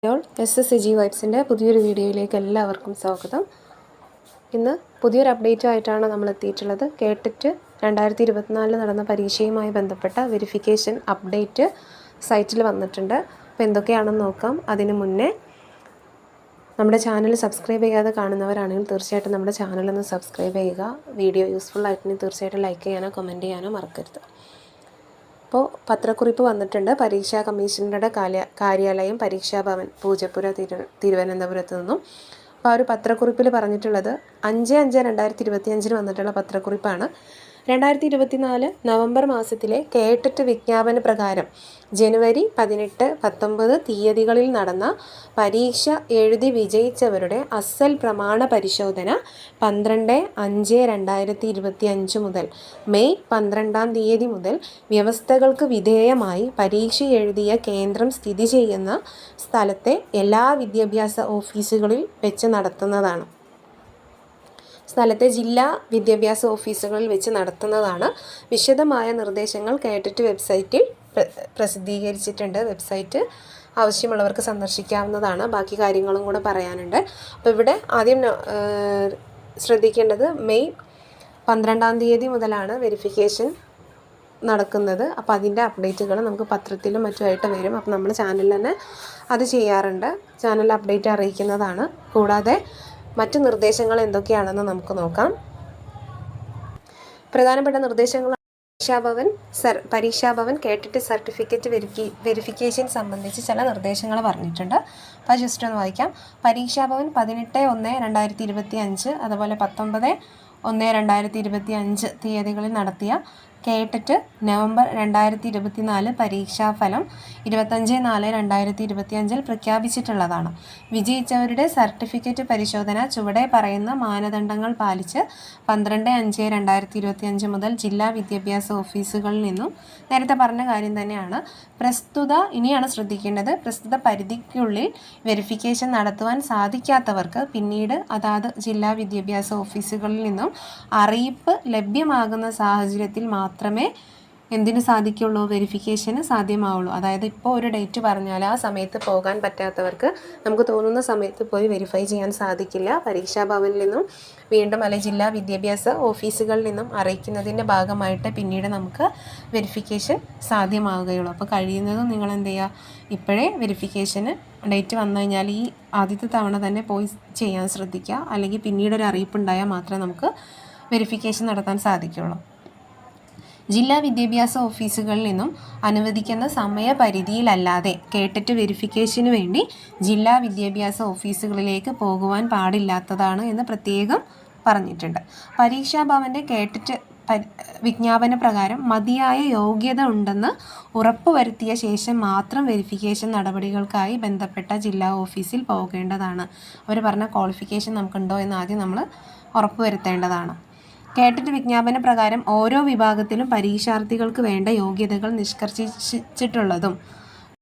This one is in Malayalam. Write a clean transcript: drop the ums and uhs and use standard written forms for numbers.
SSCG വൈബ്സിൻ്റെ പുതിയൊരു വീഡിയോയിലേക്ക് എല്ലാവർക്കും സ്വാഗതം. ഇന്ന് പുതിയൊരു അപ്ഡേറ്റുമായിട്ടാണ് നമ്മൾ എത്തിയിട്ടുള്ളത്. കേട്ടിട്ട് 2024 നടന്ന പരീക്ഷയുമായി ബന്ധപ്പെട്ട വെരിഫിക്കേഷൻ അപ്ഡേറ്റ് സൈറ്റിൽ വന്നിട്ടുണ്ട്. അപ്പോൾ എന്തൊക്കെയാണെന്ന് നോക്കാം. അതിന് മുന്നേ നമ്മുടെ ചാനൽ സബ്സ്ക്രൈബ് ചെയ്യാതെ കാണുന്നവരാണെങ്കിൽ തീർച്ചയായിട്ടും നമ്മുടെ ചാനലൊന്ന് സബ്സ്ക്രൈബ് ചെയ്യുക. വീഡിയോ യൂസ്ഫുൾ ആയിട്ടുണ്ടെങ്കിൽ തീർച്ചയായിട്ടും ലൈക്ക് ചെയ്യാനോ കമൻറ്റ് ചെയ്യാനോ മറക്കരുത്. അപ്പോൾ പത്രക്കുറിപ്പ് വന്നിട്ടുണ്ട്. പരീക്ഷാ കമ്മീഷണറുടെ കാര്യാലയം പരീക്ഷാഭവൻ പൂജപ്പുര തിരുവനന്തപുരത്ത് നിന്നും. അപ്പോൾ ആ ഒരു പത്രക്കുറിപ്പിൽ പറഞ്ഞിട്ടുള്ളത് 5/5/2025 വന്നിട്ടുള്ള പത്രക്കുറിപ്പാണ്. 2024 നവംബർ മാസത്തിലെ കേട്ടറ്റ് വിജ്ഞാപന പ്രകാരം ജനുവരി 18, 19 തീയതികളിൽ നടന്ന പരീക്ഷ എഴുതി വിജയിച്ചവരുടെ അസൽ പ്രമാണ പരിശോധന 12/5/2025 മുതൽ മെയ് 12 തീയതി മുതൽ വ്യവസ്ഥകൾക്ക് വിധേയമായി പരീക്ഷ എഴുതിയ കേന്ദ്രം സ്ഥിതി ചെയ്യുന്ന സ്ഥലത്തെ എല്ലാ വിദ്യാഭ്യാസ ഓഫീസുകളിൽ വെച്ച് നടത്തുന്നതാണ്. സ്ഥലത്തെ ജില്ലാ വിദ്യാഭ്യാസ ഓഫീസുകളിൽ വെച്ച് നടത്തുന്നതാണ്. വിശദമായ നിർദ്ദേശങ്ങൾ കേട്ടറ്റ് വെബ്സൈറ്റിൽ പ്രസിദ്ധീകരിച്ചിട്ടുണ്ട്. വെബ്സൈറ്റ് ആവശ്യമുള്ളവർക്ക് സന്ദർശിക്കാവുന്നതാണ്. ബാക്കി കാര്യങ്ങളും കൂടെ പറയാനുണ്ട്. അപ്പോൾ ഇവിടെ ആദ്യം ശ്രദ്ധിക്കേണ്ടത് മെയ് 12 തീയതി മുതലാണ് വെരിഫിക്കേഷൻ നടക്കുന്നത്. അപ്പോൾ അതിൻ്റെ അപ്ഡേറ്റുകൾ നമുക്ക് പത്രത്തിലും മറ്റുമായിട്ട് വരും. അപ്പോൾ നമ്മൾ ചാനലിൽ തന്നെ അത് ചെയ്യാറുണ്ട്. ചാനൽ അപ്ഡേറ്റ് അറിയിക്കുന്നതാണ്. കൂടാതെ മറ്റു നിർദ്ദേശങ്ങൾ എന്തൊക്കെയാണെന്ന് നമുക്ക് നോക്കാം. പ്രധാനപ്പെട്ട നിർദ്ദേശങ്ങൾ പരീക്ഷാഭവൻ കേട്ടിട്ട് സർട്ടിഫിക്കറ്റ് വെരിഫിക്കേഷൻ സംബന്ധിച്ച് ചില നിർദ്ദേശങ്ങൾ പറഞ്ഞിട്ടുണ്ട്. അപ്പോൾ ജസ്റ്റ് ഒന്ന് വായിക്കാം. പരീക്ഷാഭവൻ 18/1/2025 അതുപോലെ 19/1/2025 തീയതികളിൽ നടത്തിയ കേട്ടറ്റ് നവംബർ 2024 പരീക്ഷാഫലം 25/4/2025 പ്രഖ്യാപിച്ചിട്ടുള്ളതാണ്. വിജയിച്ചവരുടെ സർട്ടിഫിക്കറ്റ് പരിശോധന ചുവടെ പറയുന്ന മാനദണ്ഡങ്ങൾ പാലിച്ച് 12/5/2025 മുതൽ ജില്ലാ വിദ്യാഭ്യാസ ഓഫീസുകളിൽ നിന്നും നേരത്തെ പറഞ്ഞ കാര്യം തന്നെയാണ്. ഇനിയാണ് ശ്രദ്ധിക്കേണ്ടത്. പ്രസ്തുത പരിധിക്കുള്ളിൽ വെരിഫിക്കേഷൻ നടത്തുവാൻ സാധിക്കാത്തവർക്ക് പിന്നീട് അതാത് ജില്ലാ വിദ്യാഭ്യാസ ഓഫീസുകളിൽ നിന്നും അറിയിപ്പ് ലഭ്യമാകുന്ന സാഹചര്യത്തിൽ മാത്രമേ എന്തിനു സാധിക്കുള്ളൂ, വെരിഫിക്കേഷന് സാധ്യമാവുള്ളൂ. അതായത് ഇപ്പോൾ ഒരു ഡേറ്റ് പറഞ്ഞാൽ ആ സമയത്ത് പോകാൻ പറ്റാത്തവർക്ക് നമുക്ക് തോന്നുന്ന സമയത്ത് പോയി വെരിഫൈ ചെയ്യാൻ സാധിക്കില്ല. പരീക്ഷാഭവനിൽ നിന്നും വീണ്ടും അല്ലെങ്കിൽ ജില്ലാ വിദ്യാഭ്യാസ ഓഫീസുകളിൽ നിന്നും അറിയിക്കുന്നതിൻ്റെ ഭാഗമായിട്ട് പിന്നീട് നമുക്ക് വെരിഫിക്കേഷൻ സാധ്യമാവുകയുള്ളൂ. അപ്പോൾ കഴിയുന്നതും നിങ്ങൾ എന്ത് ചെയ്യുക, ഇപ്പോഴേ വെരിഫിക്കേഷന് ഡേറ്റ് വന്നു കഴിഞ്ഞാൽ ഈ ആദ്യത്തെ തവണ തന്നെ പോയി ചെയ്യാൻ ശ്രദ്ധിക്കുക. അല്ലെങ്കിൽ പിന്നീട് ഒരു അറിയിപ്പുണ്ടായാൽ മാത്രമേ നമുക്ക് വെരിഫിക്കേഷൻ നടത്താൻ സാധിക്കുകയുള്ളൂ. ജില്ലാ വിദ്യാഭ്യാസ ഓഫീസുകളിൽ നിന്നും അനുവദിക്കുന്ന സമയപരിധിയിലല്ലാതെ കേട്ടറ്റ് വെരിഫിക്കേഷന് വേണ്ടി ജില്ലാ വിദ്യാഭ്യാസ ഓഫീസുകളിലേക്ക് പോകുവാൻ പാടില്ലാത്തതാണ് എന്ന് പ്രത്യേകം പറഞ്ഞിട്ടുണ്ട്. പരീക്ഷാഭവൻ്റെ കേട്ടറ്റ് വിജ്ഞാപന പ്രകാരം മതിയായ യോഗ്യത ഉണ്ടെന്ന് ഉറപ്പുവരുത്തിയ ശേഷം മാത്രം വെരിഫിക്കേഷൻ നടപടികൾക്കായി ബന്ധപ്പെട്ട ജില്ലാ ഓഫീസിൽ പോകേണ്ടതാണ്. അവർ പറഞ്ഞ ക്വാളിഫിക്കേഷൻ നമുക്കുണ്ടോ എന്ന് ആദ്യം നമ്മൾ ഉറപ്പുവരുത്തേണ്ടതാണ്. കേട്ടറ്റ് വിജ്ഞാപന പ്രകാരം ഓരോ വിഭാഗത്തിലും പരീക്ഷാർത്ഥികൾക്ക് വേണ്ട യോഗ്യതകൾ നിഷ്കർഷിച്ചിട്ടുള്ളതും